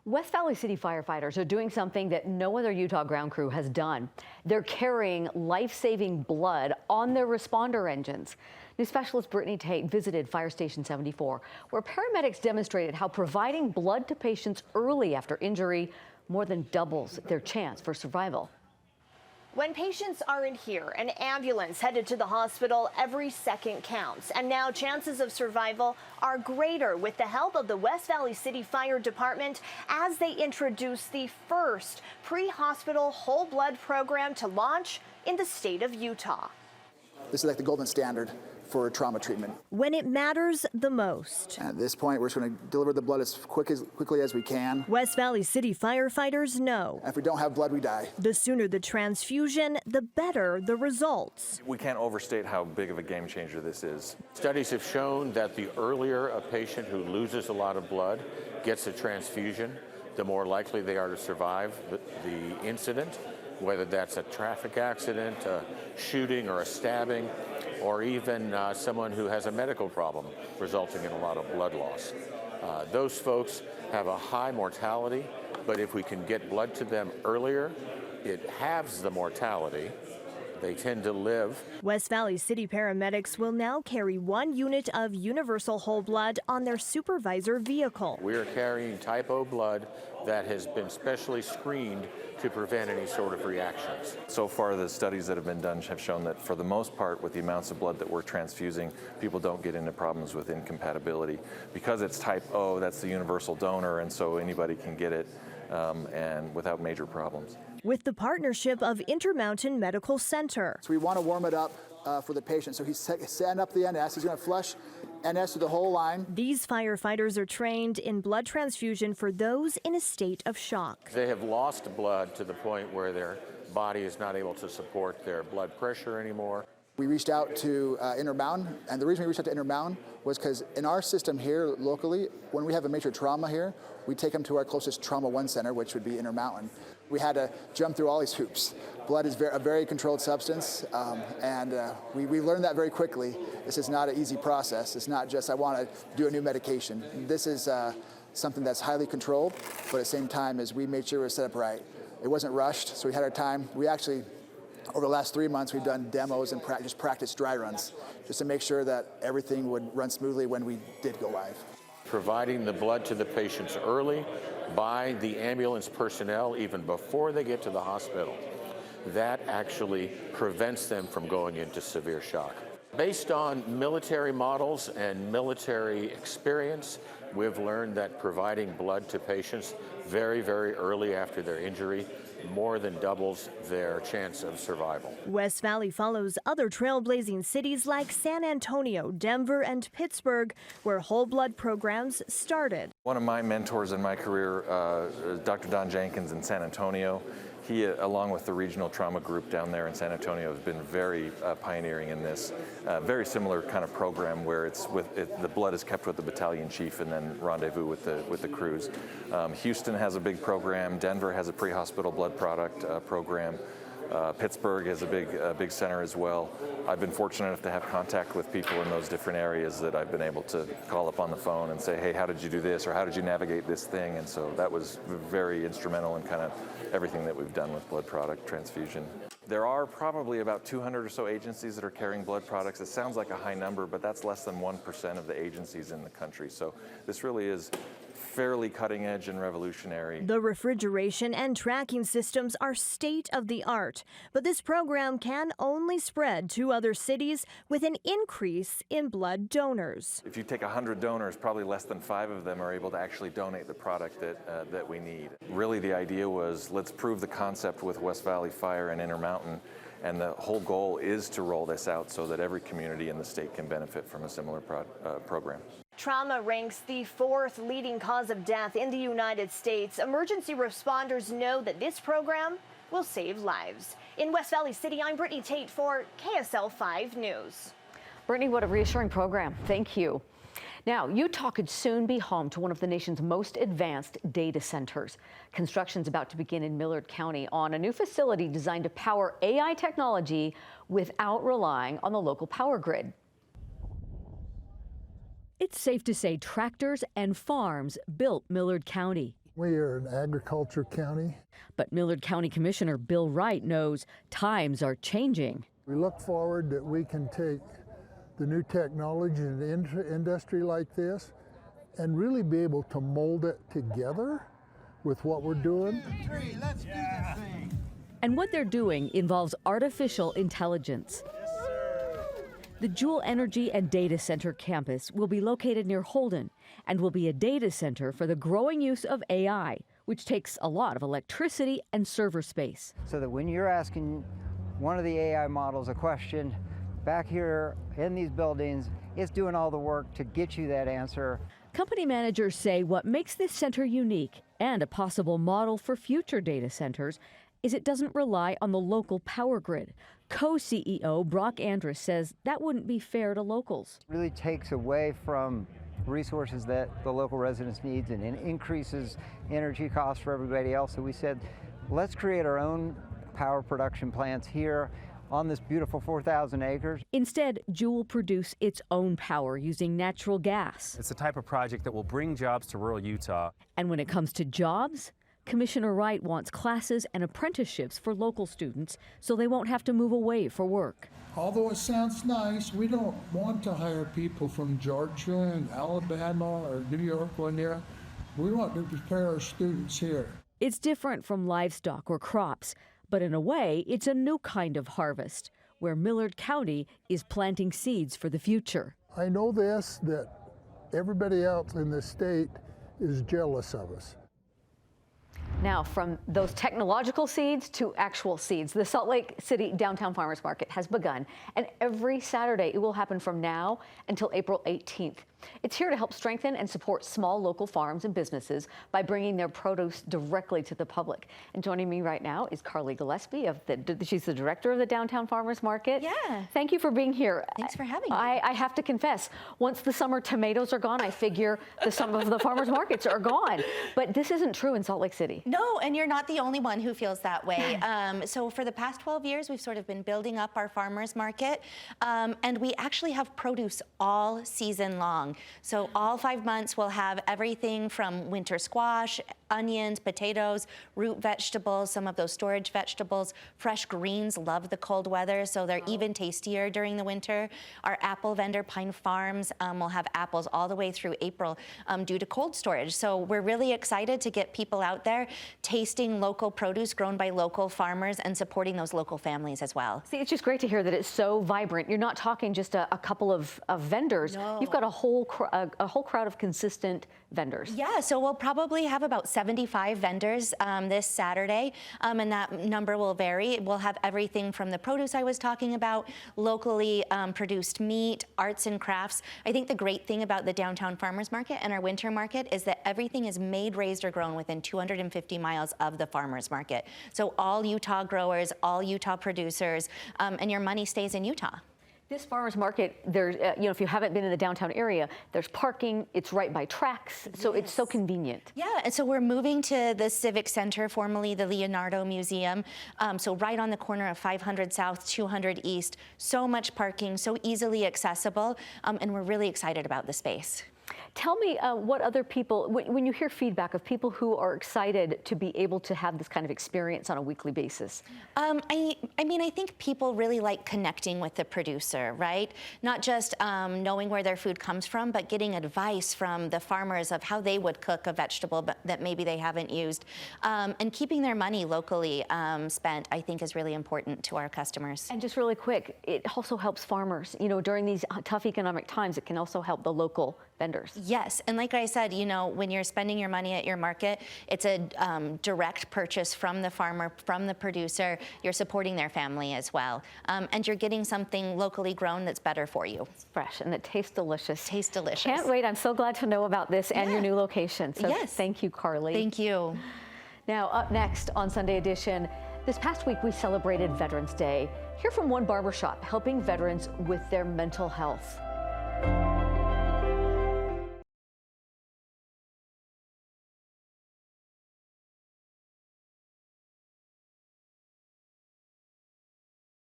West Valley City firefighters are doing something that no other Utah ground crew has done. They're carrying life-saving blood on their responder engines. News specialist Brittany Tate visited Fire Station 74, where paramedics demonstrated how providing blood to patients early after injury more than doubles their chance for survival. When patients are in here, an ambulance headed to the hospital, every second counts. And now chances of survival are greater with the help of the West Valley City Fire Department as they introduce the first pre-hospital whole blood program to launch in the state of Utah. This is like the golden standard for trauma treatment. When it matters the most. At this point, we're just going to deliver the blood as quickly as we can. West Valley City firefighters know. If we don't have blood, we die. The sooner the transfusion, the better the results. We can't overstate how big of a game changer this is. Studies have shown that the earlier a patient who loses a lot of blood gets a transfusion, the more likely they are to survive the incident, whether that's a traffic accident, a shooting or a stabbing, or even someone who has a medical problem resulting in a lot of blood loss. Those folks have a high mortality, but if we can get blood to them earlier, it halves the mortality. They tend to live. West Valley City paramedics will now carry 1 unit of universal whole blood on their supervisor vehicle. We are carrying type O blood that has been specially screened to prevent any sort of reactions. So far, the studies that have been done have shown that for the most part, with the amounts of blood that we're transfusing, people don't get into problems with incompatibility. Because it's type O, that's the universal donor, and so anybody can get it and without major problems. With the partnership of Intermountain Medical Center. So we want to warm it up for the patient. So he's setting up the NS. He's going to flush NS through the whole line. These firefighters are trained in blood transfusion for those in a state of shock. They have lost blood to the point where their body is not able to support their blood pressure anymore. We reached out to Intermountain, and the reason we reached out to Intermountain was because in our system here locally, when we have a major trauma here, we take them to our closest Trauma 1 center, which would be Intermountain. We had to jump through all these hoops. Blood is a very controlled substance, and we learned that very quickly. This is not an easy process. It's not just, I want to do a new medication. This is something that's highly controlled, but at the same time, as we made sure it was set up right. It wasn't rushed, so we had our time. We actually, over the last 3 months, we've done demos and just practice dry runs, just to make sure that everything would run smoothly when we did go live. Providing the blood to the patients early by the ambulance personnel even before they get to the hospital, that actually prevents them from going into severe shock. Based on military models and military experience, we've learned that providing blood to patients very, very early after their injury more than doubles their chance of survival. West Valley follows other trailblazing cities like San Antonio, Denver, and Pittsburgh, where whole blood programs started. One of my mentors in my career is Dr. Don Jenkins in San Antonio. He, along with the regional trauma group down there in San Antonio, has been very pioneering in this very similar kind of program where the blood is kept with the battalion chief and then rendezvous with the crews. Houston has a big program. Denver has a pre-hospital blood product program. Pittsburgh is a big center as well. I've been fortunate enough to have contact with people in those different areas that I've been able to call up on the phone and say, hey, how did you do this, or how did you navigate this thing? And so that was very instrumental in kind of everything that we've done with blood product transfusion. There are probably about 200 or so agencies that are carrying blood products. It sounds like a high number, but that's less than 1% of the agencies in the country. So this really is fairly cutting edge and revolutionary. The refrigeration and tracking systems are state of the art, but this program can only spread to other cities with an increase in blood donors. If you take 100 donors, probably less than 5 of them are able to actually donate the product that we need. Really, the idea was, let's prove the concept with West Valley Fire and Intermountain, and the whole goal is to roll this out so that every community in the state can benefit from a similar program. Trauma ranks the 4th leading cause of death in the United States. Emergency responders know that this program will save lives. In West Valley City, I'm Brittany Tate for KSL 5 News. Brittany, what a reassuring program. Thank you. Now, Utah could soon be home to one of the nation's most advanced data centers. Construction's about to begin in Millard County on a new facility designed to power AI technology without relying on the local power grid. It's safe to say tractors and farms built Millard County. We are an agriculture county. But Millard County Commissioner Bill Wright knows times are changing. We look forward that we can take the new technology in an industry like this and really be able to mold it together with what we're doing. Let's do this thing. And what they're doing involves artificial intelligence. The Joule Energy and Data Center campus will be located near Holden and will be a data center for the growing use of AI, which takes a lot of electricity and server space. So that when you're asking one of the AI models a question, back here in these buildings, it's doing all the work to get you that answer. Company managers say what makes this center unique and a possible model for future data centers is it doesn't rely on the local power grid. Co-CEO Brock Andrus says that wouldn't be fair to locals. It really takes away from resources that the local residents needs and increases energy costs for everybody else. So we said, let's create our own power production plants here on this beautiful 4,000 acres. Instead, Joule will produce its own power using natural gas. It's the type of project that will bring jobs to rural Utah. And when it comes to jobs, Commissioner Wright wants classes and apprenticeships for local students so they won't have to move away for work. Although it sounds nice, we don't want to hire people from Georgia and Alabama or New York one year. We want to prepare our students here. It's different from livestock or crops, but in a way, it's a new kind of harvest where Millard County is planting seeds for the future. I know this, that everybody else in this state is jealous of us. Now, from those technological seeds to actual seeds, the Salt Lake City Downtown Farmers Market has begun, and every Saturday it will happen from now until April 18th. It's here to help strengthen and support small local farms and businesses by bringing their produce directly to the public. And joining me right now is Carly Gillespie, she's the director of the Downtown Farmers Market. Yeah. Thank you for being here. Thanks for having me. I have to confess, once the summer tomatoes are gone, I figure some of the farmers markets are gone. But this isn't true in Salt Lake City. No, and you're not the only one who feels that way. So for the past 12 years, we've sort of been building up our farmers market, and we actually have produce all season long. So all 5 months we'll have everything from winter squash, onions, potatoes, root vegetables, some of those storage vegetables. Fresh greens love the cold weather, so they're even tastier during the winter. Our apple vendor, Pine Farms, will have apples all the way through April due to cold storage. So we're really excited to get people out there tasting local produce grown by local farmers and supporting those local families as well. See, it's just great to hear that it's so vibrant. You're not talking just a couple of vendors. No. You've got a whole crowd of consistent vendors. Yeah, so we'll probably have about 75 vendors this Saturday, and that number will vary. We'll have everything from the produce I was talking about, locally produced meat, arts and crafts. I think the great thing about the Downtown Farmers Market and our winter market is that everything is made, raised, or grown within 250 miles of the farmers market. So all Utah growers, all Utah producers, and your money stays in Utah. This farmers market, there's, if you haven't been in the downtown area, there's parking, it's right by tracks, so it's so convenient. Yeah, and so we're moving to the Civic Center, formerly the Leonardo Museum, so right on the corner of 500 South, 200 East. So much parking, so easily accessible, and we're really excited about the space. Tell me what other people, when you hear feedback of people who are excited to be able to have this kind of experience on a weekly basis. I think people really like connecting with the producer, right? Not just knowing where their food comes from, but getting advice from the farmers of how they would cook a vegetable that maybe they haven't used. And keeping their money locally spent, I think, is really important to our customers. And just really quick, it also helps farmers. During these tough economic times, it can also help the local vendors. Yes, and like I said, when you're spending your money at your market, it's a direct purchase from the farmer, from the producer. You're supporting their family as well. And you're getting something locally grown that's better for you. It's fresh and it tastes delicious. Tastes delicious. Can't wait. I'm so glad to know about this and your new location. So yes. Thank you, Carly. Thank you. Now, up next on Sunday Edition, this past week we celebrated Veterans Day. Hear from one barbershop helping veterans with their mental health.